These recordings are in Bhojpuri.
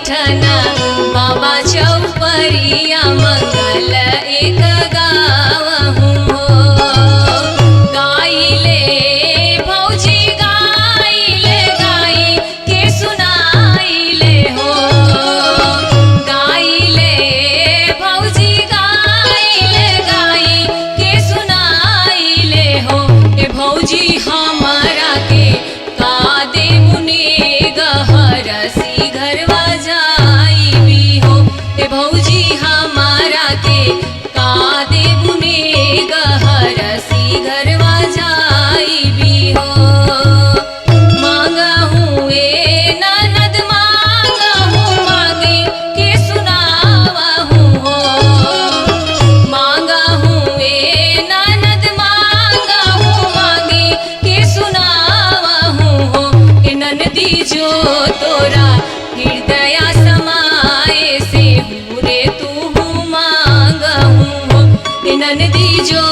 बैठना बाबा चौपरिया मंगल एक गावहूँ हो। गाइले भौजी गाइले गाई के सुनाइले हो। गाइले भौजी गाइले गाई के सुनाइले हो। ए भौजी हमारा के का दे मुने गहरसी घरवा जाई भी हो। ए भौजी हमारा के का दे मुने गहरसी घरवा जाई भी हो। मांगहूँ ए ननद मांगहूँ मांगे के सुनावहूँ हो। मांगहूँ ए ननद मांगहूँ मांगे के सुनावहूँ हो। ए ननदी जो तोरा हृदय समाए से हूँ रे तू मांगहूँ हो। ए ननदी जो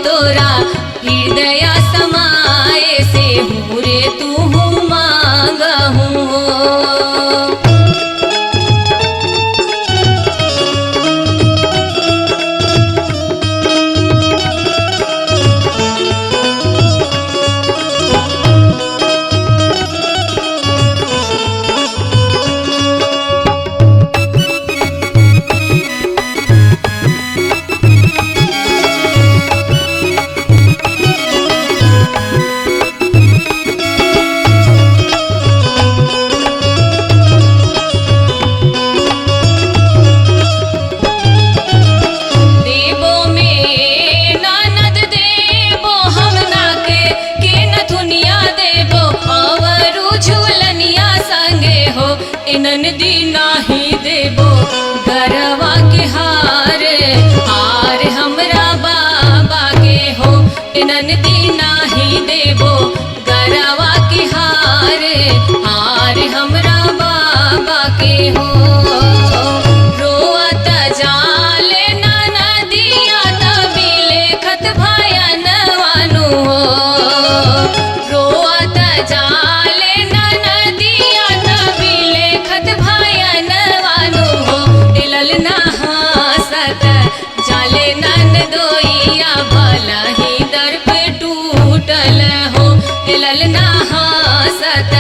तोरा हृदय समाए से हूँ रे तू मांगहूँ हो। देवो में ननद देवो हमना के नथुनिया देवो अवरु झूलनिया संगे हो। ए ननदी नाही देवो गरवा के हार हार हमरा बाबा के हो। ए ननदी नाही देवो गरवा के हार हार हमरा बाबा के हो। रोअत जाले ननदिया तभी लेखत भयनवानु हो। रोअत जाले ननदिया तभी लेखत भयनवानु हो। ए ललना हंसत जाले ननदोइया भला ही दर पे टूटल हो। ए ललना हंसत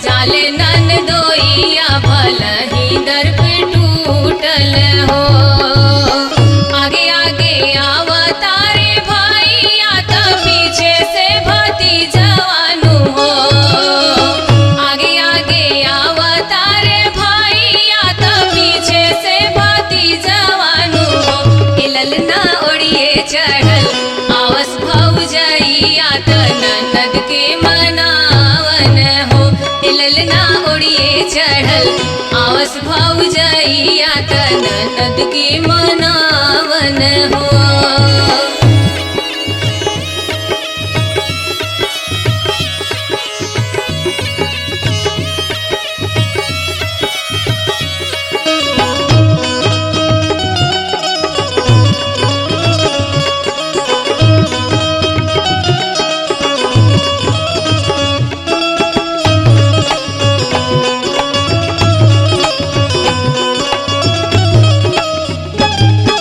जाले ननदोइया भला ही दर पे टूटल हो। आगे आगे आवतारे भैया त पीछे से भतीजवानु हो। आगे आगे आवतारे भैया त पीछे से भतीजवानु हो। ए ललना ओढ़िए चढ़ल आवस भौजैया त ननद के मनावन हो। ए ललना ओढ़िए चढ़ल आवस भौजैया त ननद के मनावन हो।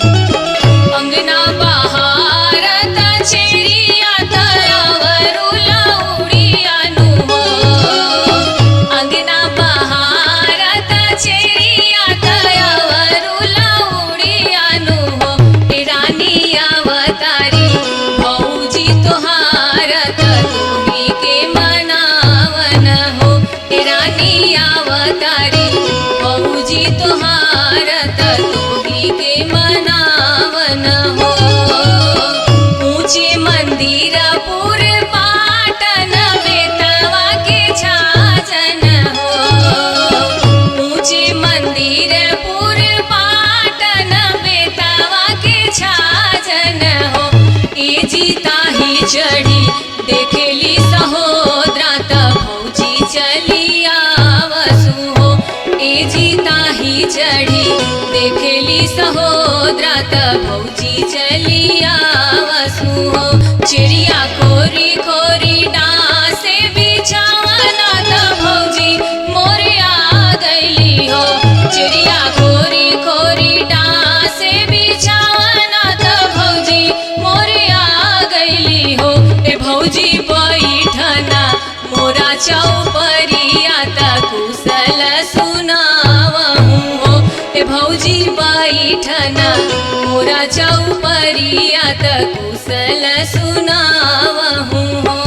अंगना बहारत चेरिया तरावरु लौड़ियानु हो। अंगना बहारत चेरिया तरावरु लौड़ियानु हो। ए रानी अवतारी भौजी तोहारत तोही के मनावन हो। ए रानी अवतारी भौजी तोहारत तोही के मनावन हो। ऊंचे मंदिर पुर पाटन बेतवा के छाजन हो। ऊंचे मंदिर पुर पाटन बेतवा के छाजन हो। ए जीता ही चढ़ी देखेली सहोदरा त भौजी चली आवसु हो। ए जीता ही चढ़ी देखेली सहोदरा त भौजी चली आवसु हो। चिड़िया खोरी खोरी डांसे बिछावना त भौजी मोरे आ गईली हो। चौपरिया त कुशल सुनावहु हो ए भौजी बैठना मोरा चौपरिया त कुशल सुनावहु हो।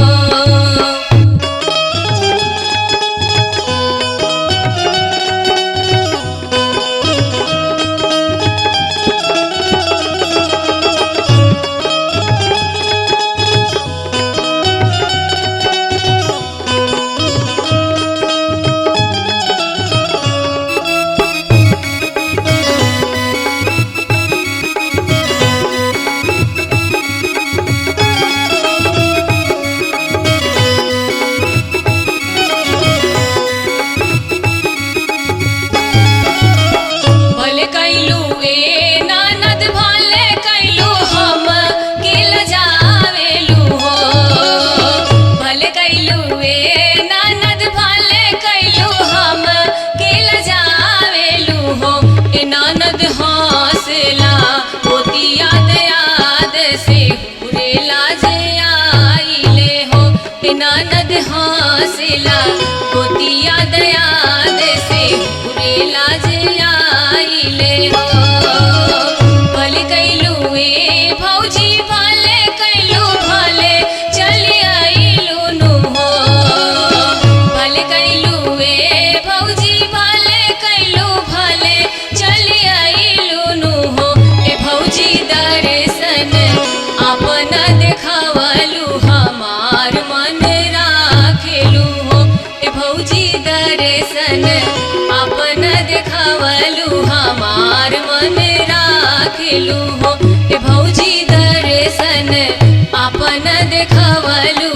ननद हंसला गोतिया दयाद से पूरे लाज आइले हो। भले कैलू ए भौजी भले कैलू भले चली आइलू नु हो। भले कैलू ए भौजी भले कैलू भले चली आइलू नु हो। ए भौजी दर्शन अपन देखावलू हमार मन राखेलू हो। ए भौजी दर्शन अपन देखावलू हमार मन राखेलू हो। ए भौजी दर्शन अपन देखावलू